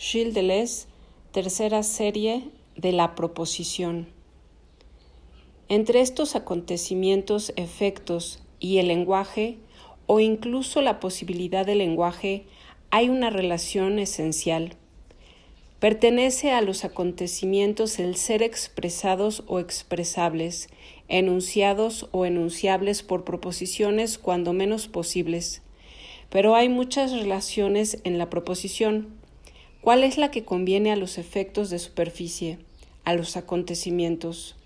Gilles Deleuze, tercera serie de la proposición. Entre estos acontecimientos, efectos y el lenguaje, o incluso la posibilidad del lenguaje, hay una relación esencial. Pertenece a los acontecimientos el ser expresados o expresables, enunciados o enunciables por proposiciones cuando menos posibles. Pero hay muchas relaciones en la proposición. ¿Cuál es la que conviene a los efectos de superficie, a los acontecimientos?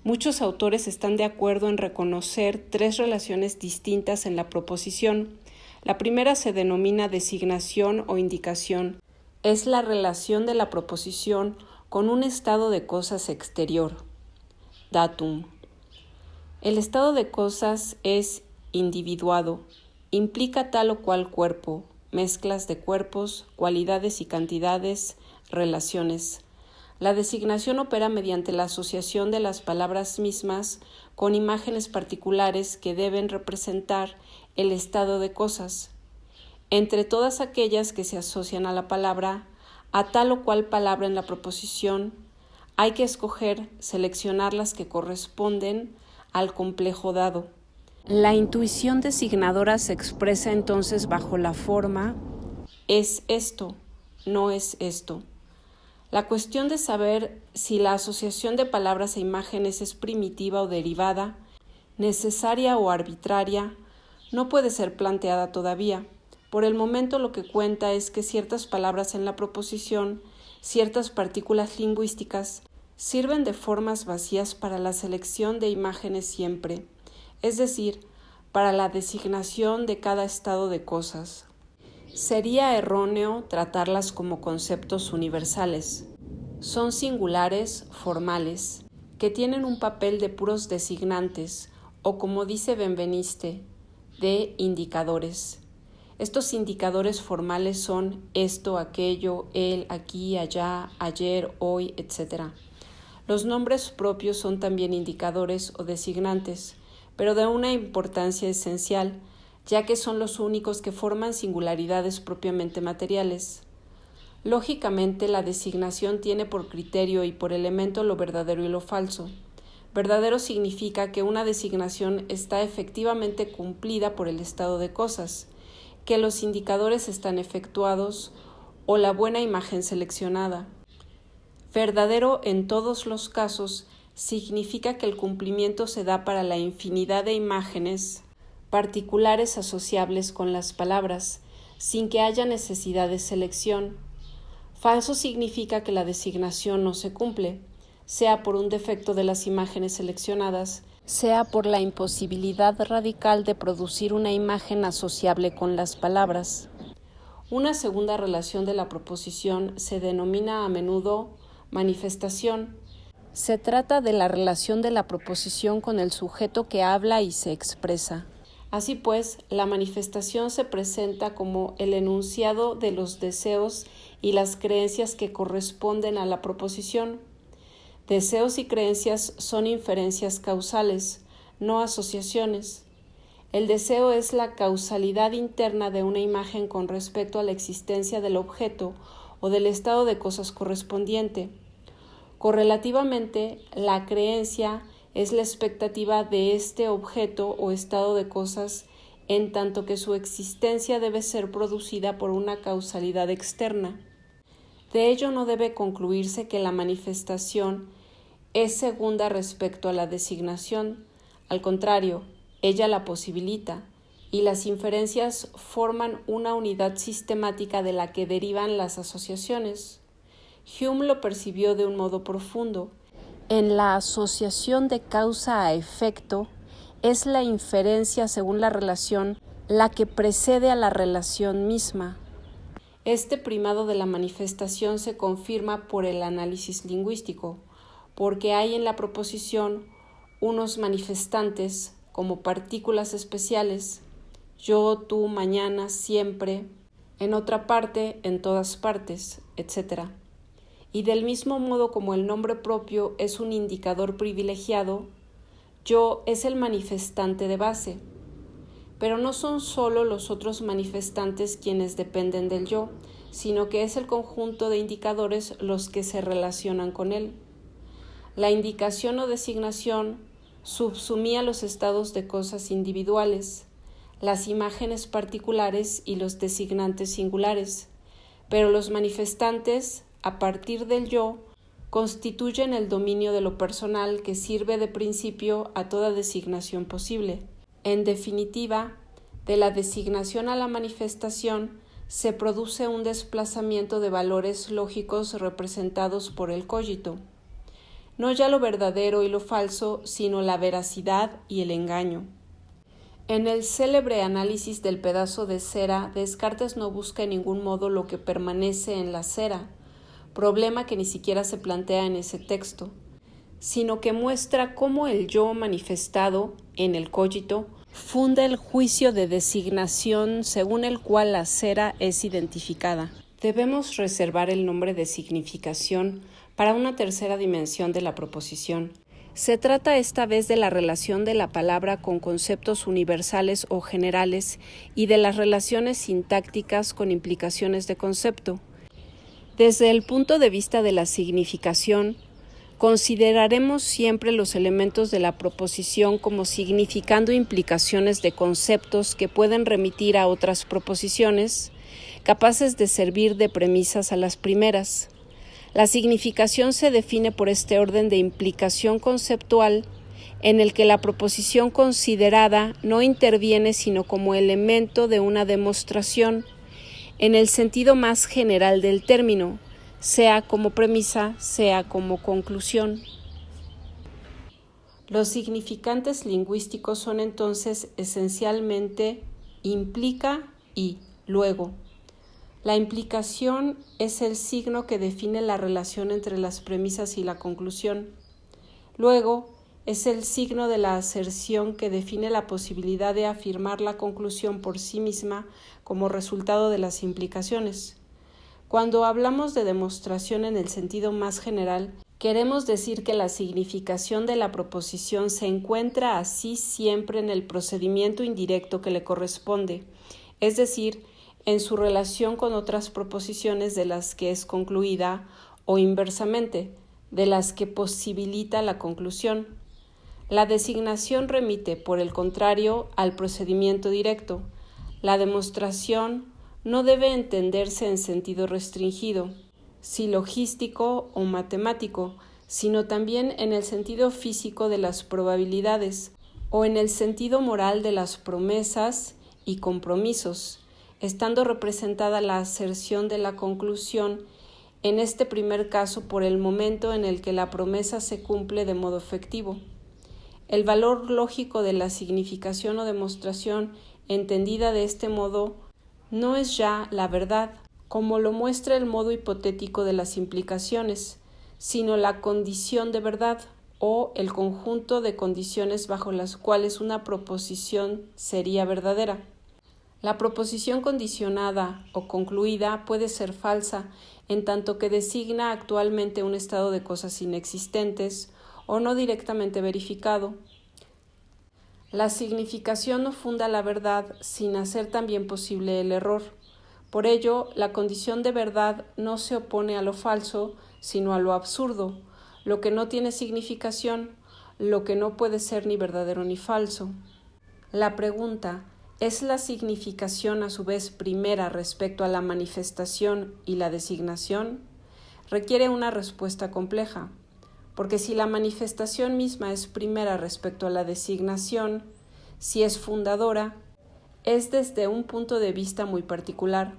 Muchos autores están de acuerdo en reconocer tres relaciones distintas en la proposición. La primera se denomina designación o indicación. Es la relación de la proposición con un estado de cosas exterior, datum. El estado de cosas es individuado, implica tal o cual cuerpo, mezclas de cuerpos, cualidades y cantidades, relaciones. La designación opera mediante la asociación de las palabras mismas con imágenes particulares que deben representar el estado de cosas. Entre todas aquellas que se asocian a la palabra, a tal o cual palabra en la proposición, hay que escoger, seleccionar las que corresponden al complejo dado. La intuición designadora se expresa entonces bajo la forma es esto, no es esto. La cuestión de saber si la asociación de palabras e imágenes es primitiva o derivada, necesaria o arbitraria, no puede ser planteada todavía. Por el momento lo que cuenta es que ciertas palabras en la proposición, ciertas partículas lingüísticas, sirven de formas vacías para la selección de imágenes siempre, es decir, para la designación de cada estado de cosas. Sería erróneo tratarlas como conceptos universales. Son singulares, formales, que tienen un papel de puros designantes, o como dice Benveniste, de indicadores. Estos indicadores formales son esto, aquello, él, aquí, allá, ayer, hoy, etc. Los nombres propios son también indicadores o designantes, pero de una importancia esencial, ya que son los únicos que forman singularidades propiamente materiales. Lógicamente, la designación tiene por criterio y por elemento lo verdadero y lo falso. Verdadero significa que una designación está efectivamente cumplida por el estado de cosas, que los indicadores están efectuados o la buena imagen seleccionada. Verdadero en todos los casos significa que el cumplimiento se da para la infinidad de imágenes particulares asociables con las palabras, sin que haya necesidad de selección. Falso significa que la designación no se cumple, sea por un defecto de las imágenes seleccionadas, sea por la imposibilidad radical de producir una imagen asociable con las palabras. Una segunda relación de la proposición se denomina a menudo manifestación. Se trata de la relación de la proposición con el sujeto que habla y se expresa. Así pues, la manifestación se presenta como el enunciado de los deseos y las creencias que corresponden a la proposición. Deseos y creencias son inferencias causales, no asociaciones. El deseo es la causalidad interna de una imagen con respecto a la existencia del objeto o del estado de cosas correspondiente. Correlativamente, la creencia es la expectativa de este objeto o estado de cosas, en tanto que su existencia debe ser producida por una causalidad externa. De ello no debe concluirse que la manifestación es segunda respecto a la designación. Al contrario, ella la posibilita, y las inferencias forman una unidad sistemática de la que derivan las asociaciones. Hume lo percibió de un modo profundo. En la asociación de causa a efecto, es la inferencia según la relación la que precede a la relación misma. Este primado de la manifestación se confirma por el análisis lingüístico, porque hay en la proposición unos manifestantes como partículas especiales, yo, tú, mañana, siempre, en otra parte, en todas partes, etc. Y del mismo modo como el nombre propio es un indicador privilegiado, yo es el manifestante de base. Pero no son solo los otros manifestantes quienes dependen del yo, sino que es el conjunto de indicadores los que se relacionan con él. La indicación o designación subsumía los estados de cosas individuales, las imágenes particulares y los designantes singulares, pero los manifestantes, a partir del yo, constituyen el dominio de lo personal que sirve de principio a toda designación posible. En definitiva, de la designación a la manifestación se produce un desplazamiento de valores lógicos representados por el cogito. No ya lo verdadero y lo falso, sino la veracidad y el engaño. En el célebre análisis del pedazo de cera, Descartes no busca en ningún modo lo que permanece en la cera, problema que ni siquiera se plantea en ese texto, sino que muestra cómo el yo manifestado en el cogito funda el juicio de designación según el cual la cera es identificada. Debemos reservar el nombre de significación para una tercera dimensión de la proposición. Se trata esta vez de la relación de la palabra con conceptos universales o generales y de las relaciones sintácticas con implicaciones de concepto. Desde el punto de vista de la significación, consideraremos siempre los elementos de la proposición como significando implicaciones de conceptos que pueden remitir a otras proposiciones, capaces de servir de premisas a las primeras. La significación se define por este orden de implicación conceptual en el que la proposición considerada no interviene sino como elemento de una demostración, en el sentido más general del término, sea como premisa, sea como conclusión. Los significantes lingüísticos son entonces esencialmente implica y luego. La implicación es el signo que define la relación entre las premisas y la conclusión. Luego es el signo de la aserción que define la posibilidad de afirmar la conclusión por sí misma como resultado de las implicaciones. Cuando hablamos de demostración en el sentido más general, queremos decir que la significación de la proposición se encuentra así siempre en el procedimiento indirecto que le corresponde, es decir, en su relación con otras proposiciones de las que es concluida o inversamente, de las que posibilita la conclusión. La designación remite, por el contrario, al procedimiento directo. La demostración no debe entenderse en sentido restringido, silogístico o matemático, sino también en el sentido físico de las probabilidades o en el sentido moral de las promesas y compromisos, estando representada la aserción de la conclusión, en este primer caso por el momento en el que la promesa se cumple de modo efectivo. El valor lógico de la significación o demostración, entendida de este modo, no es ya la verdad, como lo muestra el modo hipotético de las implicaciones, sino la condición de verdad, o el conjunto de condiciones bajo las cuales una proposición sería verdadera. La proposición condicionada o concluida puede ser falsa, en tanto que designa actualmente un estado de cosas inexistentes o no directamente verificado. La significación no funda la verdad sin hacer también posible el error. Por ello, la condición de verdad no se opone a lo falso, sino a lo absurdo, lo que no tiene significación, lo que no puede ser ni verdadero ni falso. La pregunta, ¿es la significación a su vez primera respecto a la manifestación y la designación? Requiere una respuesta compleja, porque si la manifestación misma es primera respecto a la designación, si es fundadora, es desde un punto de vista muy particular.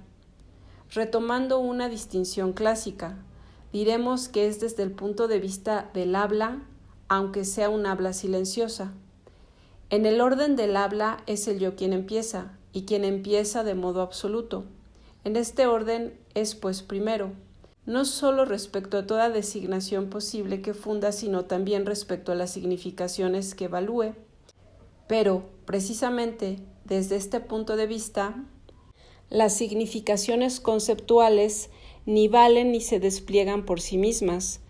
Retomando una distinción clásica, diremos que es desde el punto de vista del habla, aunque sea un habla silenciosa. En el orden del habla es el yo quien empieza, y quien empieza de modo absoluto. En este orden es pues primero, no solo respecto a toda designación posible que funda, sino también respecto a las significaciones que evalúe. Pero, precisamente, desde este punto de vista, las significaciones conceptuales ni valen ni se despliegan por sí mismas,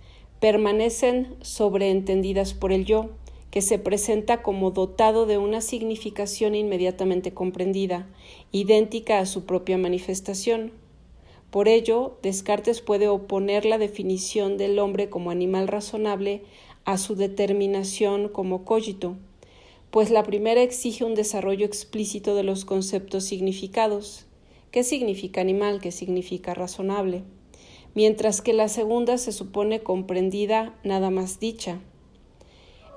permanecen sobreentendidas por el yo, que se presenta como dotado de una significación inmediatamente comprendida, idéntica a su propia manifestación. Por ello, Descartes puede oponer la definición del hombre como animal razonable a su determinación como cogito, pues la primera exige un desarrollo explícito de los conceptos significados. ¿Qué significa animal? ¿Qué significa razonable? Mientras que la segunda se supone comprendida nada más dicha.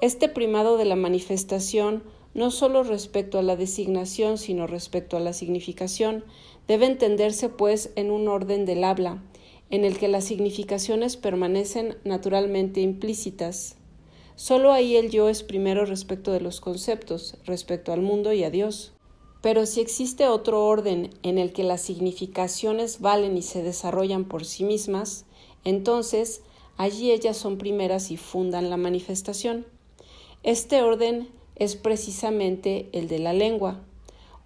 Este primado de la manifestación, no solo respecto a la designación, sino respecto a la significación, debe entenderse pues en un orden del habla, en el que las significaciones permanecen naturalmente implícitas. Solo ahí el yo es primero respecto de los conceptos, respecto al mundo y a Dios. Pero si existe otro orden en el que las significaciones valen y se desarrollan por sí mismas, entonces allí ellas son primeras y fundan la manifestación. Este orden es precisamente el de la lengua.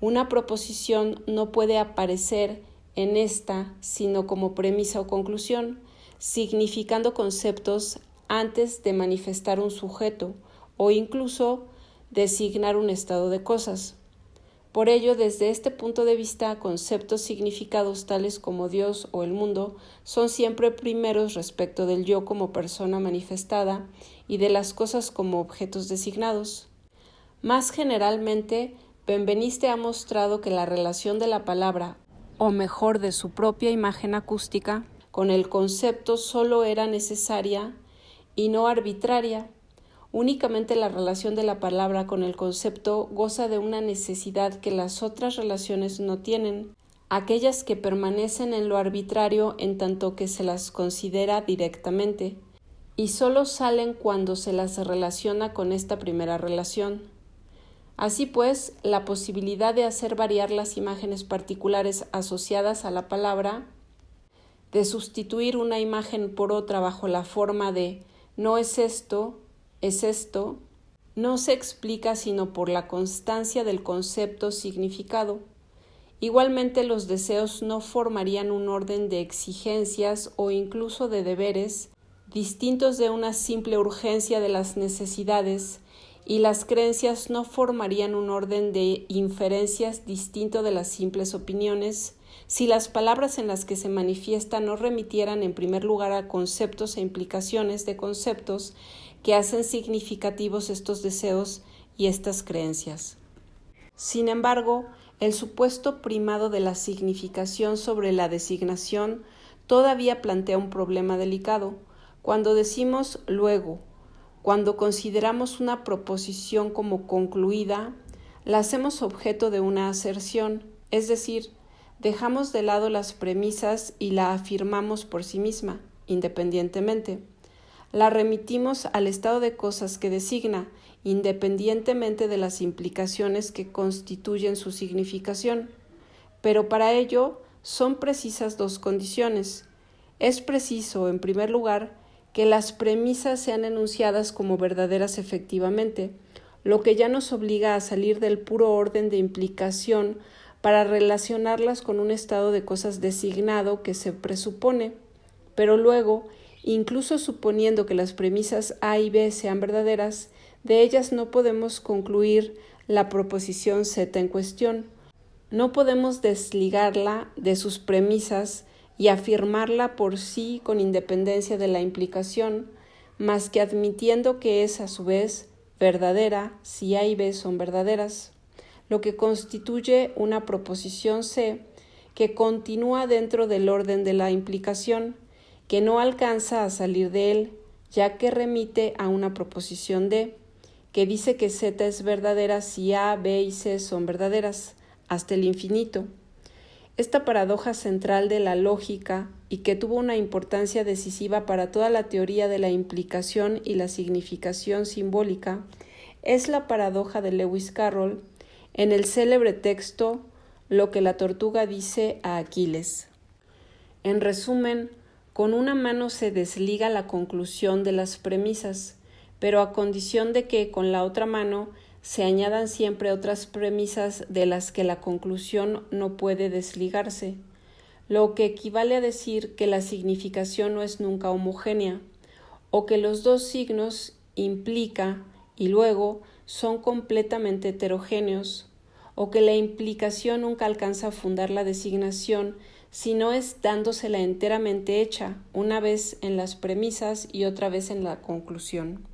Una proposición no puede aparecer en esta sino como premisa o conclusión, significando conceptos antes de manifestar un sujeto o incluso designar un estado de cosas. Por ello, desde este punto de vista, conceptos significados tales como Dios o el mundo son siempre primeros respecto del yo como persona manifestada y de las cosas como objetos designados. Más generalmente, Benveniste ha mostrado que la relación de la palabra, o mejor de su propia imagen acústica, con el concepto solo era necesaria y no arbitraria. Únicamente la relación de la palabra con el concepto goza de una necesidad que las otras relaciones no tienen, aquellas que permanecen en lo arbitrario en tanto que se las considera directamente, y solo salen cuando se las relaciona con esta primera relación. Así pues, la posibilidad de hacer variar las imágenes particulares asociadas a la palabra, de sustituir una imagen por otra bajo la forma de no es esto, no se explica sino por la constancia del concepto significado. Igualmente, los deseos no formarían un orden de exigencias o incluso de deberes distintos de una simple urgencia de las necesidades, y las creencias no formarían un orden de inferencias distinto de las simples opiniones, si las palabras en las que se manifiesta no remitieran en primer lugar a conceptos e implicaciones de conceptos que hacen significativos estos deseos y estas creencias. Sin embargo, el supuesto primado de la significación sobre la designación todavía plantea un problema delicado. Cuando decimos luego, cuando consideramos una proposición como concluida, la hacemos objeto de una aserción, es decir, dejamos de lado las premisas y la afirmamos por sí misma, independientemente. La remitimos al estado de cosas que designa, independientemente de las implicaciones que constituyen su significación. Pero para ello son precisas dos condiciones. Es preciso, en primer lugar, que las premisas sean enunciadas como verdaderas efectivamente, lo que ya nos obliga a salir del puro orden de implicación para relacionarlas con un estado de cosas designado que se presupone. Pero luego, incluso suponiendo que las premisas A y B sean verdaderas, de ellas no podemos concluir la proposición Z en cuestión. No podemos desligarla de sus premisas y afirmarla por sí con independencia de la implicación, más que admitiendo que es a su vez verdadera si A y B son verdaderas, lo que constituye una proposición C que continúa dentro del orden de la implicación, que no alcanza a salir de él, ya que remite a una proposición D, que dice que Z es verdadera si A, B y C son verdaderas, hasta el infinito. Esta paradoja central de la lógica, y que tuvo una importancia decisiva para toda la teoría de la implicación y la significación simbólica, es la paradoja de Lewis Carroll en el célebre texto Lo que la tortuga dice a Aquiles. En resumen, con una mano se desliga la conclusión de las premisas, pero a condición de que con la otra mano se añadan siempre otras premisas de las que la conclusión no puede desligarse, lo que equivale a decir que la significación no es nunca homogénea, o que los dos signos implica y luego son completamente heterogéneos, o que la implicación nunca alcanza a fundar la designación, sino es dándosela enteramente hecha, una vez en las premisas y otra vez en la conclusión.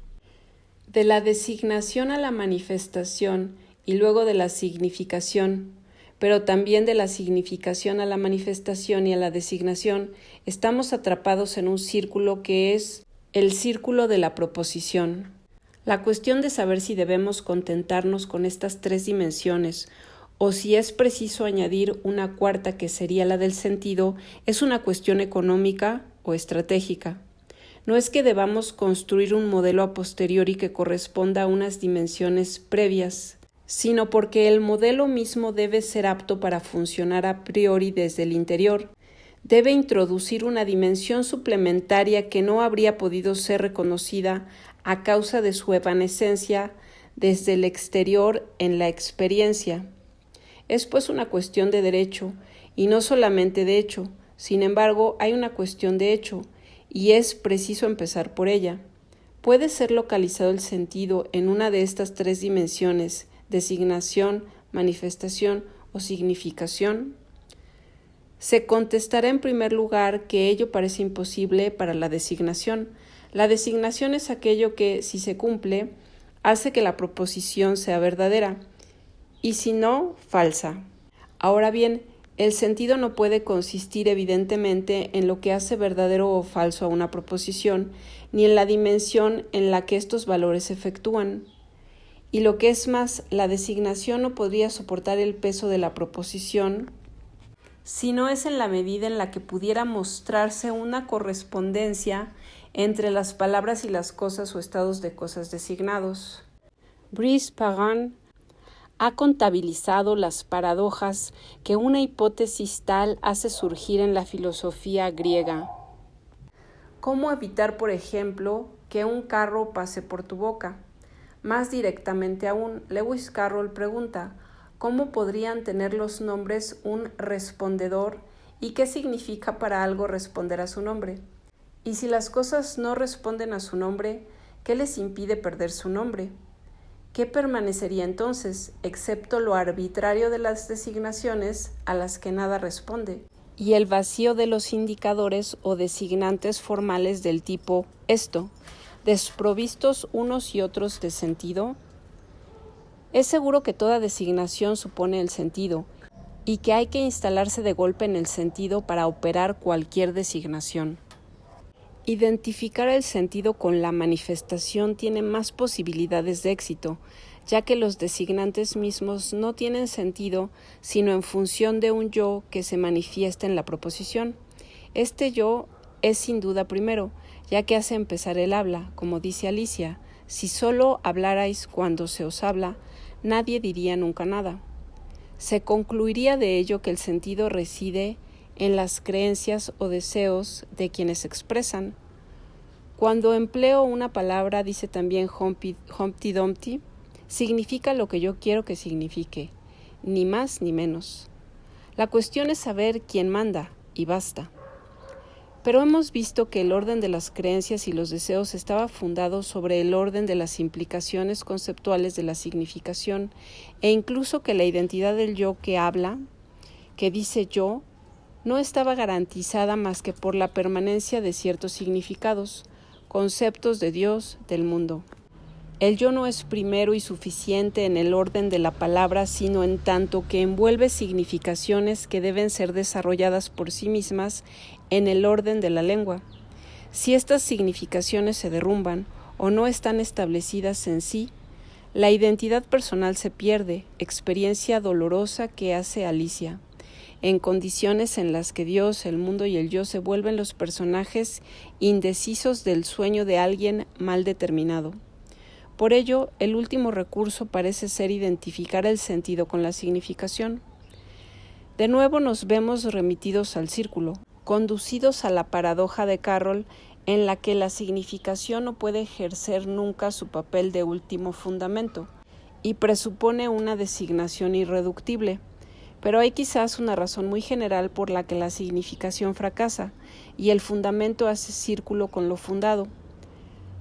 De la designación a la manifestación y luego de la significación, pero también de la significación a la manifestación y a la designación, estamos atrapados en un círculo que es el círculo de la proposición. La cuestión de saber si debemos contentarnos con estas tres dimensiones o si es preciso añadir una cuarta que sería la del sentido es una cuestión económica o estratégica. No es que debamos construir un modelo a posteriori que corresponda a unas dimensiones previas, sino porque el modelo mismo debe ser apto para funcionar a priori desde el interior. Debe introducir una dimensión suplementaria que no habría podido ser reconocida a causa de su evanescencia desde el exterior en la experiencia. Es pues una cuestión de derecho, y no solamente de hecho. Sin embargo, hay una cuestión de hecho, y es preciso empezar por ella. ¿Puede ser localizado el sentido en una de estas tres dimensiones, designación, manifestación o significación? Se contestará en primer lugar que ello parece imposible para la designación. La designación es aquello que, si se cumple, hace que la proposición sea verdadera, y si no, falsa. Ahora bien, el sentido no puede consistir evidentemente en lo que hace verdadero o falso a una proposición, ni en la dimensión en la que estos valores se efectúan. Y lo que es más, la designación no podría soportar el peso de la proposición, si no es en la medida en la que pudiera mostrarse una correspondencia entre las palabras y las cosas o estados de cosas designados. Brice Pagan ha contabilizado las paradojas que una hipótesis tal hace surgir en la filosofía griega. ¿Cómo evitar, por ejemplo, que un carro pase por tu boca? Más directamente aún, Lewis Carroll pregunta, ¿cómo podrían tener los nombres un respondedor y qué significa para algo responder a su nombre? Y si las cosas no responden a su nombre, ¿qué les impide perder su nombre? ¿Qué permanecería entonces, excepto lo arbitrario de las designaciones a las que nada responde, y el vacío de los indicadores o designantes formales del tipo esto, desprovistos unos y otros de sentido? Es seguro que toda designación supone el sentido, y que hay que instalarse de golpe en el sentido para operar cualquier designación. Identificar el sentido con la manifestación tiene más posibilidades de éxito, ya que los designantes mismos no tienen sentido sino en función de un yo que se manifiesta en la proposición. Este yo es sin duda primero, ya que hace empezar el habla, como dice Alicia, si solo hablarais cuando se os habla, nadie diría nunca nada. Se concluiría de ello que el sentido reside en las creencias o deseos de quienes expresan. Cuando empleo una palabra, dice también Humpty Dumpty, significa lo que yo quiero que signifique, ni más ni menos. La cuestión es saber quién manda, y basta. Pero hemos visto que el orden de las creencias y los deseos estaba fundado sobre el orden de las implicaciones conceptuales de la significación, e incluso que la identidad del yo que habla, que dice yo, no estaba garantizada más que por la permanencia de ciertos significados, conceptos de Dios, del mundo. El yo no es primero y suficiente en el orden de la palabra, sino en tanto que envuelve significaciones que deben ser desarrolladas por sí mismas en el orden de la lengua. Si estas significaciones se derrumban o no están establecidas en sí, la identidad personal se pierde, experiencia dolorosa que hace Alicia, en condiciones en las que Dios, el mundo y el yo se vuelven los personajes indecisos del sueño de alguien mal determinado. Por ello, el último recurso parece ser identificar el sentido con la significación. De nuevo nos vemos remitidos al círculo, conducidos a la paradoja de Carroll, en la que la significación no puede ejercer nunca su papel de último fundamento, y presupone una designación irreductible. Pero hay quizás una razón muy general por la que la significación fracasa, y el fundamento hace círculo con lo fundado.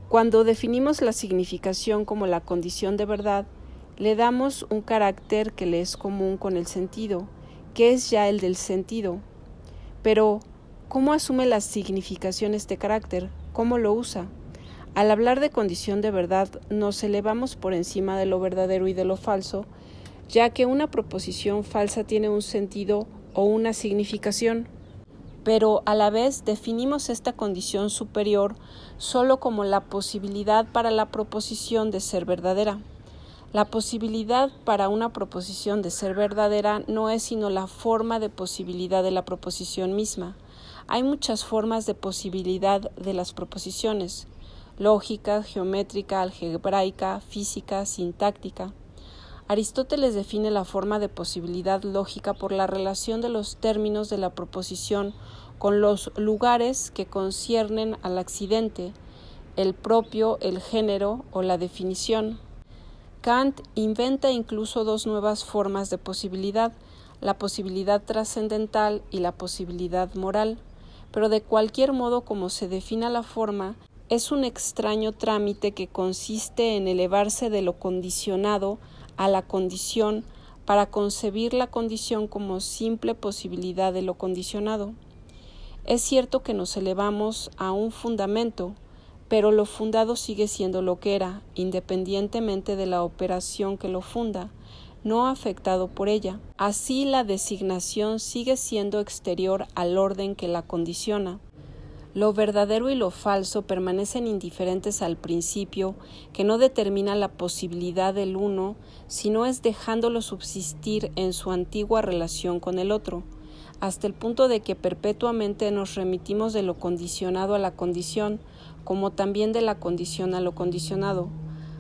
Cuando definimos la significación como la condición de verdad, le damos un carácter que le es común con el sentido, que es ya el del sentido. Pero, ¿cómo asume la significación este carácter? ¿Cómo lo usa? Al hablar de condición de verdad, nos elevamos por encima de lo verdadero y de lo falso, ya que una proposición falsa tiene un sentido o una significación, pero a la vez definimos esta condición superior solo como la posibilidad para la proposición de ser verdadera. La posibilidad para una proposición de ser verdadera no es sino la forma de posibilidad de la proposición misma. Hay muchas formas de posibilidad de las proposiciones: lógica, geométrica, algebraica, física, sintáctica. Aristóteles define la forma de posibilidad lógica por la relación de los términos de la proposición con los lugares que conciernen al accidente, el propio, el género o la definición. Kant inventa incluso dos nuevas formas de posibilidad, la posibilidad trascendental y la posibilidad moral, pero de cualquier modo como se defina la forma, es un extraño trámite que consiste en elevarse de lo condicionado a la condición para concebir la condición como simple posibilidad de lo condicionado. Es cierto que nos elevamos a un fundamento, pero lo fundado sigue siendo lo que era, independientemente de la operación que lo funda, no afectado por ella. Así la designación sigue siendo exterior al orden que la condiciona. Lo verdadero y lo falso permanecen indiferentes al principio, que no determina la posibilidad del uno, sino es dejándolo subsistir en su antigua relación con el otro, hasta el punto de que perpetuamente nos remitimos de lo condicionado a la condición, como también de la condición a lo condicionado.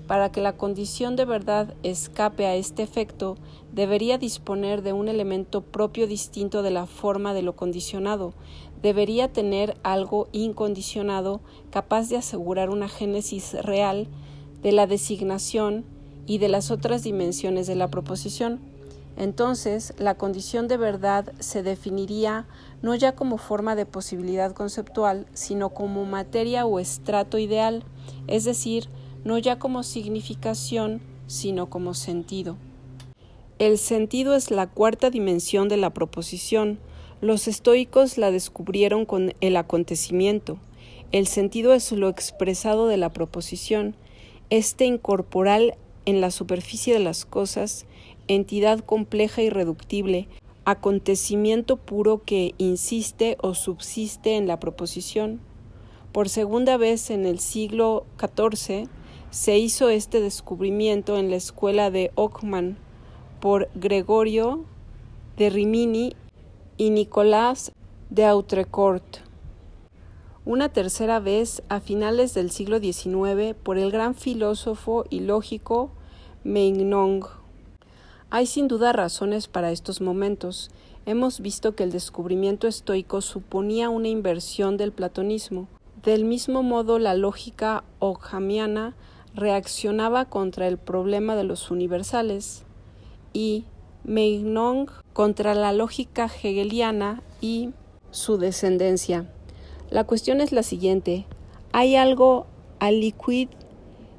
Para que la condición de verdad escape a este efecto, debería disponer de un elemento propio distinto de la forma de lo condicionado, debería tener algo incondicionado capaz de asegurar una génesis real de la designación y de las otras dimensiones de la proposición. Entonces, la condición de verdad se definiría no ya como forma de posibilidad conceptual, sino como materia o estrato ideal, es decir, no ya como significación, sino como sentido. El sentido es la cuarta dimensión de la proposición. Los estoicos la descubrieron con el acontecimiento. El sentido es lo expresado de la proposición, incorporal en la superficie de las cosas, entidad compleja e irreductible, acontecimiento puro que insiste o subsiste en la proposición. Por segunda vez en el siglo XIV se hizo este descubrimiento en la escuela de Ockman por Gregorio de Rimini y Nicolás de Autrecourt. Una tercera vez a finales del siglo XIX por el gran filósofo y lógico Meinong. Hay sin duda razones para estos momentos. Hemos visto que el descubrimiento estoico suponía una inversión del platonismo. Del mismo modo, la lógica ockhamiana reaccionaba contra el problema de los universales y Meinong contra la lógica hegeliana y su descendencia. La cuestión es la siguiente: ¿hay algo aliquid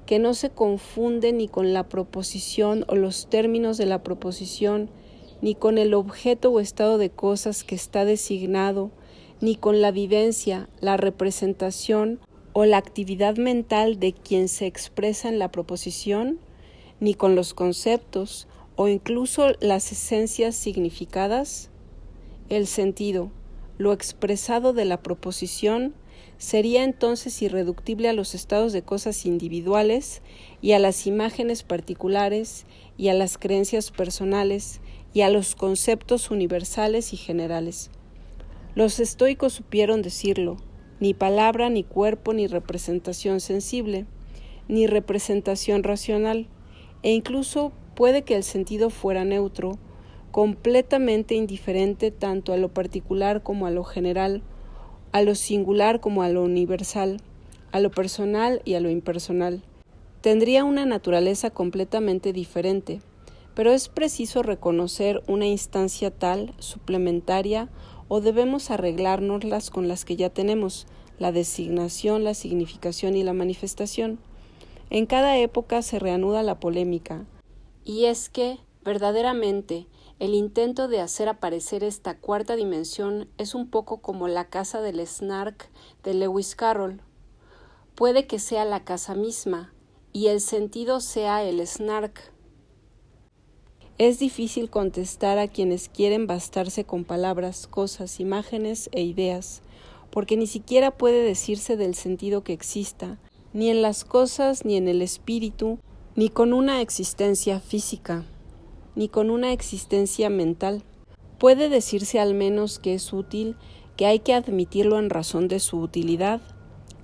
que no se confunde ni con la proposición o los términos de la proposición, ni con el objeto o estado de cosas que está designado, ni con la vivencia, la representación o la actividad mental de quien se expresa en la proposición, ni con los conceptos o incluso las esencias significadas? El sentido, lo expresado de la proposición, sería entonces irreductible a los estados de cosas individuales y a las imágenes particulares y a las creencias personales y a los conceptos universales y generales. Los estoicos supieron decirlo: ni palabra, ni cuerpo, ni representación sensible, ni representación racional, e incluso puede que el sentido fuera neutro, completamente indiferente tanto a lo particular como a lo general, a lo singular como a lo universal, a lo personal y a lo impersonal. Tendría una naturaleza completamente diferente, pero es preciso reconocer una instancia tal, suplementaria, o debemos arreglárnoslas con las que ya tenemos, la designación, la significación y la manifestación. En cada época se reanuda la polémica, y es que, verdaderamente, El intento de hacer aparecer esta cuarta dimensión es un poco como la casa del Snark de Lewis Carroll. Puede que sea la casa misma y el sentido sea el Snark. Es difícil contestar a quienes quieren bastarse con palabras, cosas, imágenes e ideas, porque ni siquiera puede decirse del sentido que exista, ni en las cosas, ni en el espíritu, ni con una existencia física, ni con una existencia mental. Puede decirse al menos que es útil, que hay que admitirlo en razón de su utilidad,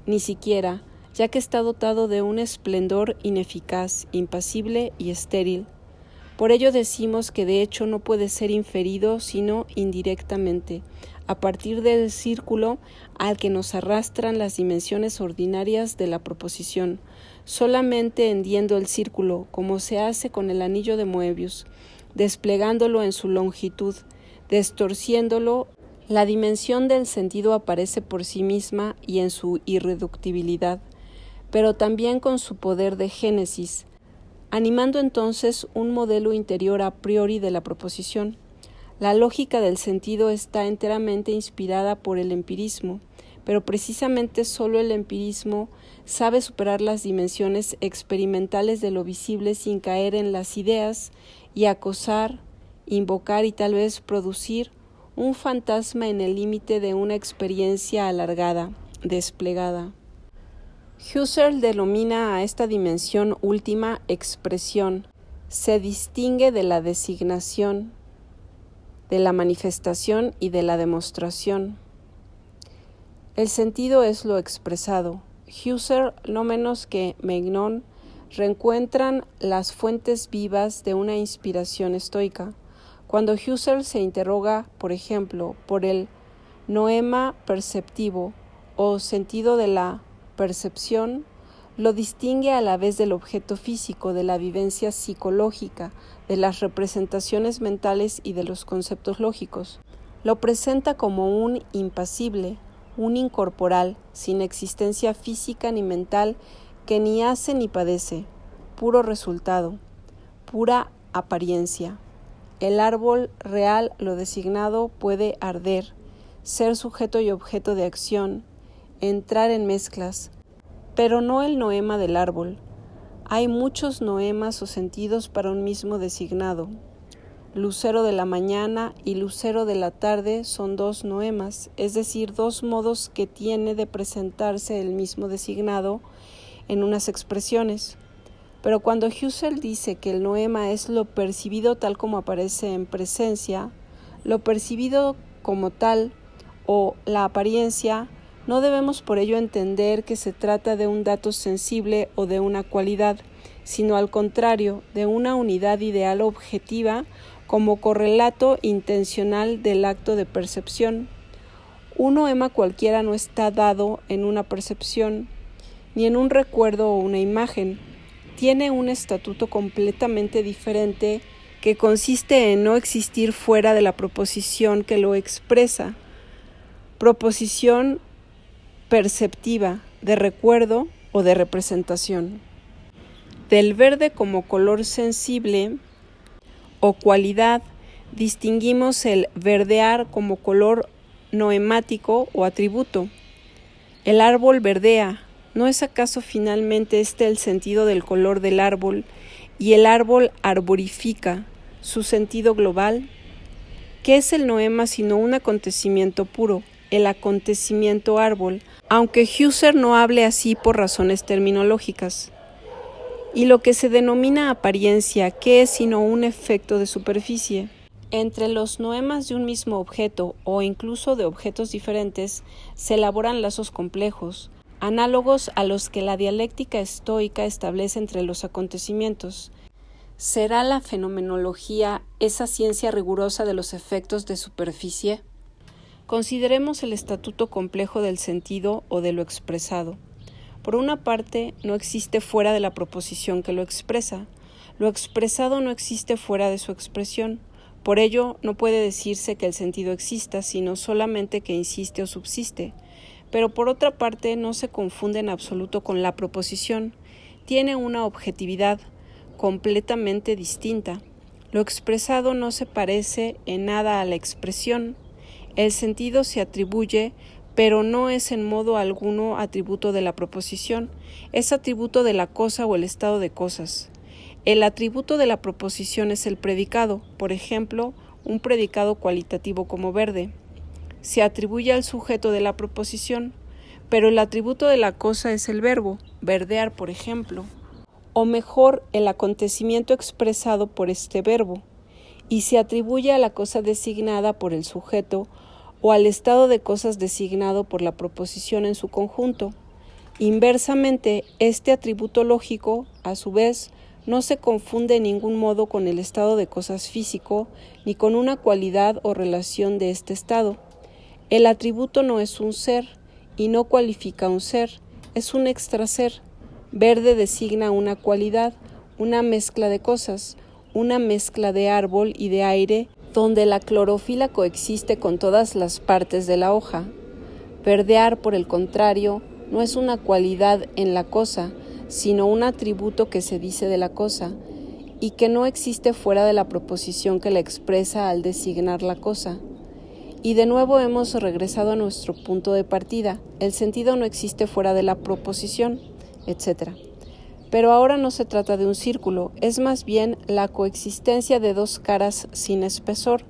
ni siquiera, ya que está dotado de un esplendor ineficaz, impasible y estéril. Por ello decimos que de hecho no puede ser inferido sino indirectamente, a partir del círculo al que nos arrastran las dimensiones ordinarias de la proposición, solamente hendiendo el círculo, como se hace con el anillo de Moebius, desplegándolo en su longitud, distorsiéndolo, la dimensión del sentido aparece por sí misma y en su irreductibilidad, pero también con su poder de génesis, animando entonces un modelo interior a priori de la proposición. La lógica del sentido está enteramente inspirada por el empirismo, pero precisamente solo el empirismo sabe superar las dimensiones experimentales de lo visible sin caer en las ideas y acosar, invocar y tal vez producir un fantasma en el límite de una experiencia alargada, desplegada. Husserl denomina a esta dimensión última expresión. Se distingue de la designación, de la manifestación y de la demostración. El sentido es lo expresado. Husserl, no menos que Megnon, reencuentran las fuentes vivas de una inspiración estoica. Cuando Husserl se interroga, por ejemplo, por el noema perceptivo o sentido de la percepción, lo distingue a la vez del objeto físico, de la vivencia psicológica, de las representaciones mentales y de los conceptos lógicos. Lo presenta como un impasible, un incorporal, sin existencia física ni mental, que ni hace ni padece, puro resultado, pura apariencia. El árbol real, lo designado, puede arder, ser sujeto y objeto de acción, entrar en mezclas, pero no el noema del árbol. Hay muchos noemas o sentidos para un mismo designado. Lucero de la mañana y lucero de la tarde son dos noemas, es decir, dos modos que tiene de presentarse el mismo designado en unas expresiones. Pero cuando Husserl dice que el noema es lo percibido tal como aparece en presencia, lo percibido como tal o la apariencia, no debemos por ello entender que se trata de un dato sensible o de una cualidad, sino al contrario, de una unidad ideal objetiva como correlato intencional del acto de percepción. Un noema cualquiera no está dado en una percepción, ni en un recuerdo o una imagen. Tiene un estatuto completamente diferente que consiste en no existir fuera de la proposición que lo expresa. Proposición perceptiva, de recuerdo o de representación. Del verde como color sensible o cualidad, distinguimos el verdear como color noemático o atributo. El árbol verdea, ¿no es acaso finalmente este el sentido del color del árbol y el árbol arborifica su sentido global? ¿Qué es el noema sino un acontecimiento puro, el acontecimiento árbol, aunque Husserl no hable así por razones terminológicas? Y lo que se denomina apariencia, ¿qué es sino un efecto de superficie? Entre los noemas de un mismo objeto o incluso de objetos diferentes se elaboran lazos complejos, análogos a los que la dialéctica estoica establece entre los acontecimientos. ¿Será la fenomenología esa ciencia rigurosa de los efectos de superficie? Consideremos el estatuto complejo del sentido o de lo expresado. Por una parte, no existe fuera de la proposición que lo expresa. Lo expresado no existe fuera de su expresión. Por ello, no puede decirse que el sentido exista, sino solamente que insiste o subsiste. Pero por otra parte, no se confunde en absoluto con la proposición. Tiene una objetividad completamente distinta. Lo expresado no se parece en nada a la expresión. El sentido se atribuye, pero no es en modo alguno atributo de la proposición, es atributo de la cosa o el estado de cosas. El atributo de la proposición es el predicado, por ejemplo, un predicado cualitativo como verde. Se atribuye al sujeto de la proposición, pero el atributo de la cosa es el verbo, verdear, por ejemplo, o mejor, el acontecimiento expresado por este verbo, y se atribuye a la cosa designada por el sujeto o al estado de cosas designado por la proposición en su conjunto. Inversamente, este atributo lógico, a su vez, no se confunde en ningún modo con el estado de cosas físico, ni con una cualidad o relación de este estado. El atributo no es un ser, y no cualifica un ser, es un extraser. Verde designa una cualidad, una mezcla de cosas, una mezcla de árbol y de aire, donde la clorofila coexiste con todas las partes de la hoja. Verdear, por el contrario, no es una cualidad en la cosa, sino un atributo que se dice de la cosa, y que no existe fuera de la proposición que la expresa al designar la cosa. Y de nuevo hemos regresado a nuestro punto de partida. El sentido no existe fuera de la proposición, etc. Pero ahora no se trata de un círculo, es más bien la coexistencia de dos caras sin espesor,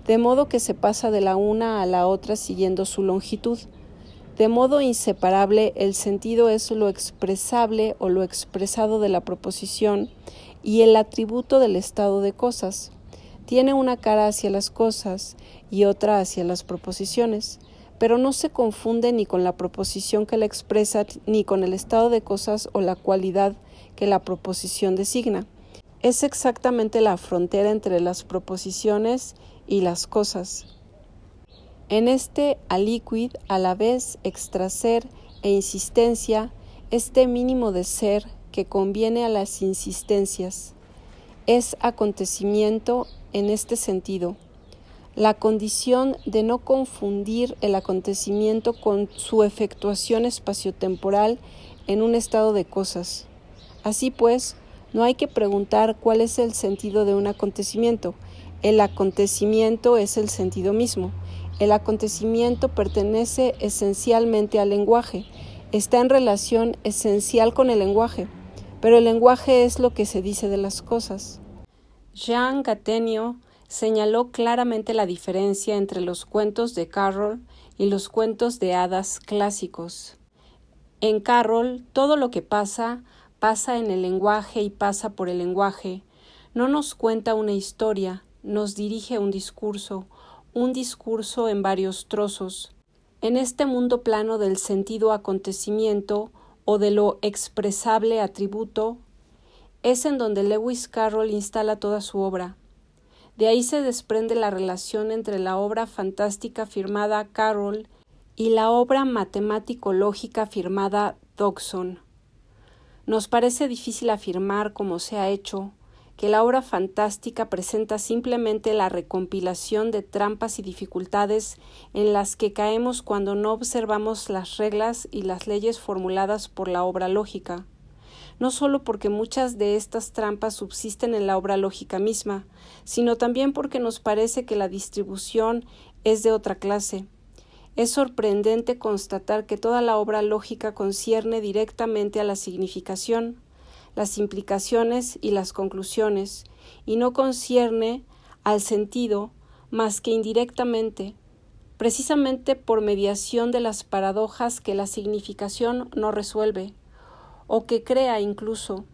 de modo que se pasa de la una a la otra siguiendo su longitud. De modo inseparable, el sentido es lo expresable o lo expresado de la proposición y el atributo del estado de cosas. Tiene una cara hacia las cosas y otra hacia las proposiciones, pero no se confunde ni con la proposición que la expresa ni con el estado de cosas o la cualidad que la proposición designa. Es exactamente la frontera entre las proposiciones y las cosas. En este aliquid, a la vez extraser e insistencia, este mínimo de ser que conviene a las insistencias, es acontecimiento en este sentido. La condición de no confundir el acontecimiento con su efectuación espaciotemporal en un estado de cosas. Así pues, no hay que preguntar cuál es el sentido de un acontecimiento. El acontecimiento es el sentido mismo. El acontecimiento pertenece esencialmente al lenguaje, está en relación esencial con el lenguaje, pero el lenguaje es lo que se dice de las cosas. Jean Gattegno señaló claramente la diferencia entre los cuentos de Carroll y los cuentos de hadas clásicos. En Carroll, todo lo que pasa en el lenguaje y pasa por el lenguaje. No nos cuenta una historia, nos dirige un discurso en varios trozos. En este mundo plano del sentido acontecimiento o de lo expresable atributo, es en donde Lewis Carroll instala toda su obra. De ahí se desprende la relación entre la obra fantástica firmada Carroll y la obra matemático-lógica firmada Dodgson. Nos parece difícil afirmar, como se ha hecho, que la obra fantástica presenta simplemente la recompilación de trampas y dificultades en las que caemos cuando no observamos las reglas y las leyes formuladas por la obra lógica. No solo porque muchas de estas trampas subsisten en la obra lógica misma, sino también porque nos parece que la distribución es de otra clase. Es sorprendente constatar que toda la obra lógica concierne directamente a la significación, las implicaciones y las conclusiones, y no concierne al sentido más que indirectamente, precisamente por mediación de las paradojas que la significación no resuelve, o que crea incluso.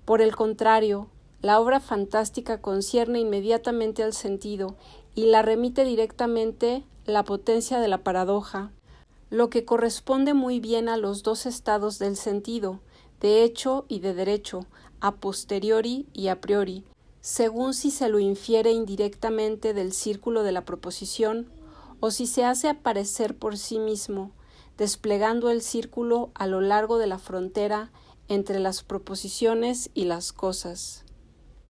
Por el contrario, la obra fantástica concierne inmediatamente al sentido y la remite directamente la potencia de la paradoja, lo que corresponde muy bien a los dos estados del sentido, de hecho y de derecho, a posteriori y a priori, según si se lo infiere indirectamente del círculo de la proposición o si se hace aparecer por sí mismo, desplegando el círculo a lo largo de la frontera entre las proposiciones y las cosas.